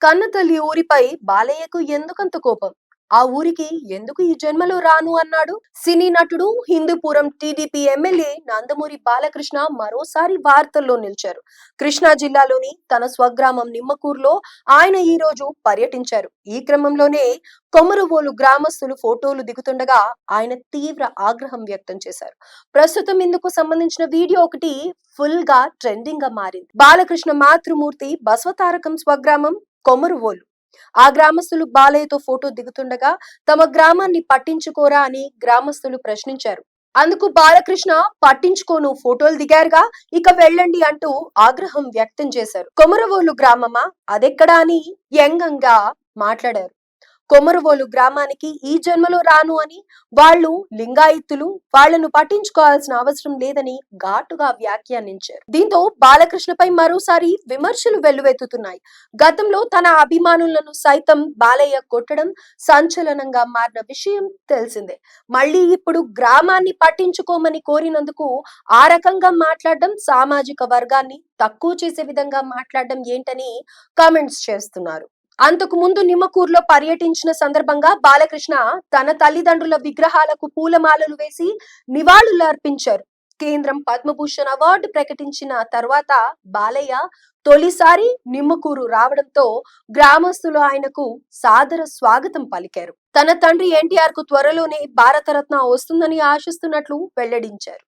కన్నతల్లి ఊరిపై బాలయ్యకు ఎందుకంత కోపం? ఆ ఊరికి ఎందుకు ఈ జన్మలో రాను అన్నాడు? సినీ నటుడు, హిందూపురం టీడీపీ ఎమ్మెల్యే నందమూరి బాలకృష్ణ మరోసారి వార్తల్లో నిలిచారు. కృష్ణా జిల్లాలోని తన స్వగ్రామం నిమ్మకూరులో ఆయన ఈ రోజు పర్యటించారు. ఈ క్రమంలోనే కొమరవోలు గ్రామస్తులు ఫోటోలు దిగుతుండగా ఆయన తీవ్ర ఆగ్రహం వ్యక్తం చేశారు. ప్రస్తుతం ఇందుకు సంబంధించిన వీడియో ఒకటి ఫుల్ గా ట్రెండింగ్ గా మారింది. బాలకృష్ణ మాతృమూర్తి బసవతారకం స్వగ్రామం కొమరువోలు. ఆ గ్రామస్తులు బాలయ్యతో ఫోటో దిగుతుండగా తమ గ్రామాన్ని పట్టించుకోరా అని గ్రామస్తులు ప్రశ్నించారు. అందుకు బాలకృష్ణ పట్టించుకోను, ఫోటోలు దిగారుగా, ఇక వెళ్ళండి అంటూ ఆగ్రహం వ్యక్తం చేశారు. కొమరవోలు గ్రామమా అదెక్కడా అని వ్యంగ్యంగా మాట్లాడారు. కొమరవోలు గ్రామానికి ఈ జన్మలో రాను అని, వాళ్ళు లింగాయత్తులు, వాళ్లను పట్టించుకోవాల్సిన అవసరం లేదని ఘాటుగా వ్యాఖ్యానించారు. దీంతో బాలకృష్ణపై మరోసారి విమర్శలు వెల్లువెత్తుతున్నాయి. గతంలో తన అభిమానులను సైతం బాలయ్య కొట్టడం సంచలనంగా మారిన విషయం తెలిసిందే. మళ్ళీ ఇప్పుడు గ్రామాన్ని పట్టించుకోమని కోరినందుకు ఆ రకంగా మాట్లాడడం, సామాజిక వర్గాన్ని తక్కువ చేసే విధంగా మాట్లాడడం ఏంటని కామెంట్స్ చేస్తున్నారు. అంతకు ముందు నిమ్మకూరులో పర్యటించిన సందర్భంగా బాలకృష్ణ తన తల్లిదండ్రుల విగ్రహాలకు పూలమాలలు వేసి నివాళులు అర్పించారు. కేంద్రం పద్మభూషణ్ అవార్డు ప్రకటించిన తర్వాత బాలయ్య తొలిసారి నిమ్మకూరు రావడంతో గ్రామస్తులు ఆయనకు సాదర స్వాగతం పలికారు. తన తండ్రి ఎన్టీఆర్ కు త్వరలోనే భారతరత్న వస్తుందని ఆశిస్తున్నట్లు వెల్లడించారు.